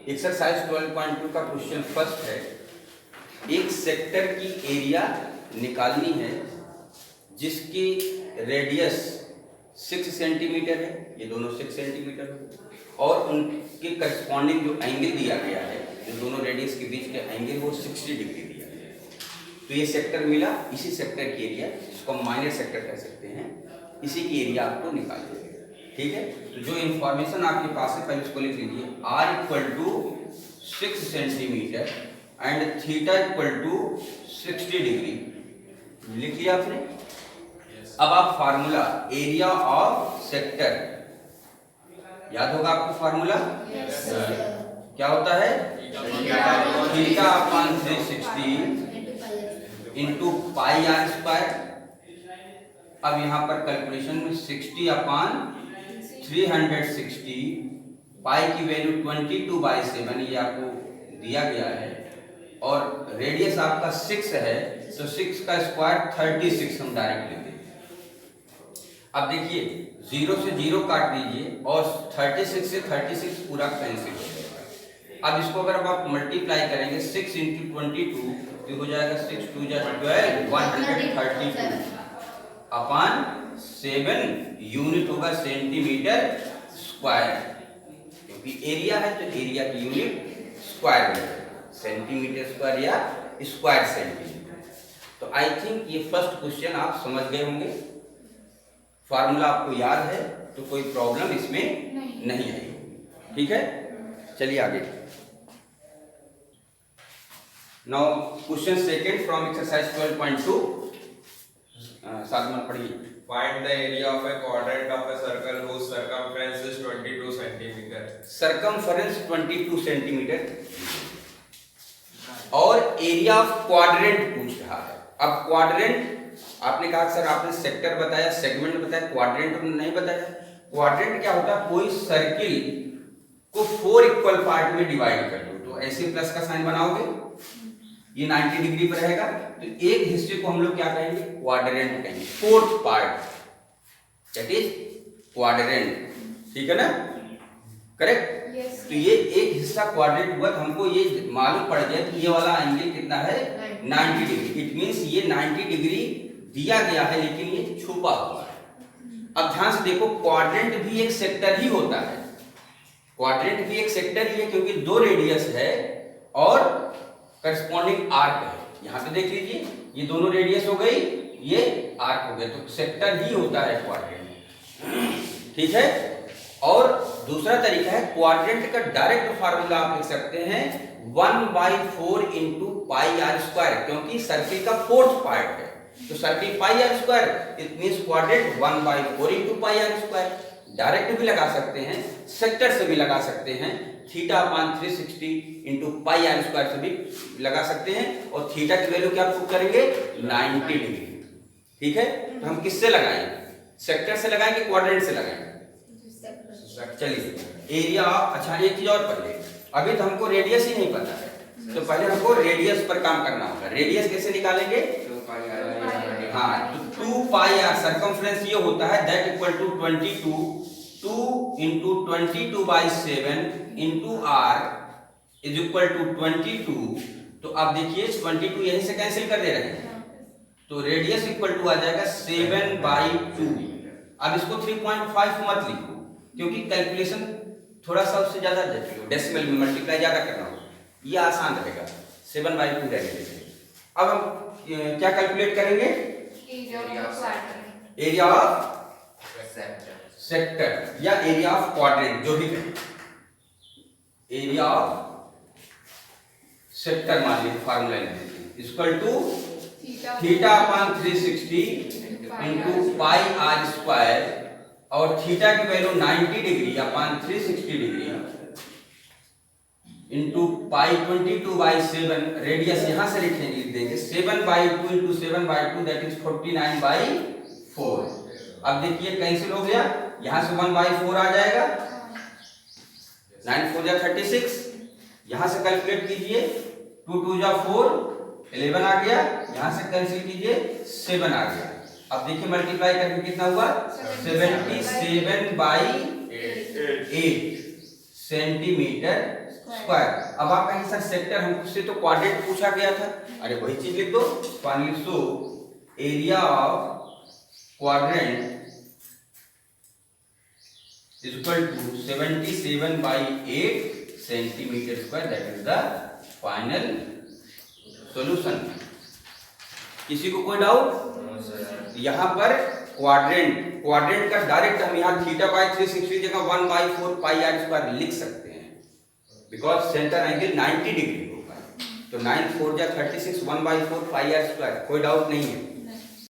Exercise 12.2 का question first है। एक सेक्टर की एरिया निकालनी है जिसकी रेडियस 6 सेंटीमीटर है, ये दोनों 6 सेंटीमीटर है, और उनके करस्पॉन्डिंग जो एंगल दिया गया है, जो दोनों रेडियस के बीच के एंगल वो 60 डिग्री दिया गया है। तो ये सेक्टर मिला, इसी सेक्टर की एरिया, जिसको हम माइनर सेक्टर कह सकते हैं, इसी की एरिया आपको निकालनी है। ठीक है, तो जो इंफॉर्मेशन आपके पास है पहले उसको लिख लीजिए। R = 6 centimetre and theta = 60 degree. लिख लिया आपने। अब आप फार्मूला एरिया ऑफ सेक्टर, याद होगा आपको फार्मूला? क्या होता है? Theta upon 360 into pi R square. अब यहां पर कैलकुलेशन में 60 अपॉन 360, पाई की वैल्यू 22/7 ये आपको दिया गया है, और रेडियस आपका 6 है, तो 6 का स्क्वायर 36 हम डायरेक्ट लेते हैं। अब देखिए 0 से 0 काट दीजिए और 36 से 36 पूरा कैंसिल हो जाएगा। अब इसको अगर आप मल्टीप्लाई करेंगे 6 × 22 तो हो जाएगा 6 2 12 132 अपॉन 7 यूनिट होगा सेंटीमीटर स्क्वायर, क्योंकि एरिया है तो एरिया की यूनिट स्क्वायर में, सेंटीमीटर स्क्वायर या स्क्वायर सेंटीमीटर। तो आई थिंक ये फर्स्ट क्वेश्चन आप समझ गए होंगे। फार्मूला आपको याद है तो कोई प्रॉब्लम इसमें नहीं आएगी। ठीक है, चलिए आगे। Now question second from exercise 12.2। साथ में पढ़िए। Find the area of a quadrant of a circle whose circumference is 22 centimeter. Circumference 22 centimetre और एरिया ऑफ क्वाड्रेंट पूछ रहा है। अब क्वाड्रेंट आपने कहा सर आपने सेक्टर बताया, सेगमेंट बताया, क्वाड्रेंट नहीं बताया। क्वाड्रेंट क्या होता है? कोई सर्किल को 4 इक्वल पार्ट में डिवाइड कर दो, तो ऐसे प्लस का साइन बनाओगे, ये 90 डिग्री पर रहेगा, तो एक हिस्से को हम लोग क्या कहेंगे? क्वाड्रेंट कहेंगे, 4th part, that is quadrant. ठीक है ना? करेक्ट? तो ये एक हिस्सा क्वाड्रेंट हुआ, तो हमको ये मालूम पड़ गया कि ये वाला एंगल कितना है? 90 डिग्री। इट मींस ये 90 डिग्री दिया गया है, लेकिन ये छुपा हुआ है। अब ध्यान से देखो, क्वाड्रेंट भी एक सेक्टर ही होता है, क्वाड्रेंट भी एक सेक्टर ही है, क्योंकि 2 रेडियस है और करस्पॉन्डिंग आर्क है। यहां पे देख लीजिए, ये दोनों रेडियस हो गई, ये आर्क हो गया, तो सेक्टर ही होता है क्वाड्रेंट। ठीक है, और दूसरा तरीका है क्वाड्रेंट का डायरेक्ट फार्मूला आप लिख सकते हैं 1/4 × पाई आर स्क्वायर, क्योंकि सर्किल का 4th पार्ट है, तो circle pi R square, it means quadrant 1/4 × pi R square. Direct भी लगा सकते हैं, सेक्टर से भी लगा सकते हैं, theta upon 360 into pi R square से भी लगा सकते हैं, और थीटा की वैल्यू क्या प्रूव करेंगे? 90 डिग्री। ठीक है, तो हम किससे लगाएंगे? सेक्टर से लगाएंगे, क्वाड्रेंट से लगाएंगे? चलिए एरिया। अच्छा एक चीज और पढ़ ले, अभी तो हमको रेडियस ही नहीं पता है, तो पहले हमको रेडियस पर काम करना होगा। रेडियस कैसे निकालेंगे? हाँ, तो 2 पाई आर, सर्कमफ्रेंस ये होता है that equal to 22, 2 × 22/7 into r is equal to 22। तो अब देखिए 22 यहीं से कैंसिल कर दे रहे हैं, तो रेडियस इक्वल टू आ जाएगा 7/2। अब इसको 3.5 मत लिखो, क्योंकि कैलकुलेशन थोड़ा सा उससे ज्यादा डेसिमल में मल्टीप्लाई ज्यादा करना होगा, ये आसान रहेगा, 7/2 रहेगा। अब हम क्या कैलकुलेट करेंगे? एरिया ऑफ सेक्टर या एरिया ऑफ क्वाड्रेंट, जो भी कहें, एरिया ऑफ सेक्टर मान लीजिए, फार्मूला लिख देते हैं, equal to theta upon 360 into pi R square, और थीटा की value 90 degree upon 360 degree into pi 22/7, radius यहां से लिख देंगे 7/2 इंटू 7/2 दैट इज 49/4। अब देखिए कैंसिल हो गया, यहां से 1/4 आ जाएगा, 9 4 36, यहां से कैलकुलेट कीजिए, 2 2 4 11 आ गया, यहां से कैंसिल कीजिए 7 आ गया। अब देखिए मल्टीप्लाई करके कितना हुआ? 77/8 सेंटीमीटर स्क्वायर। अब आप कहेंगे सर सेक्टर हमसे तो क्वाड्रेंट पूछा गया था, अरे वही चीज लिख दो। Finally so area of quadrant is equal to 77/8 centimetre square, that is the final solution. किसी को कोई डाउट? यहाँ पर क्वाड्रेंट का डायरेक्ट हम यहाँ θ/360 जगह 1/4 पाई आर स्क्वायर लिख सकते हैं, बिकॉज सेंटर एंगल 90 डिग्री होगा। तो 9 4 जा 36, 1/4 पाई आर स्क्वायर, कोई डाउट नहीं है।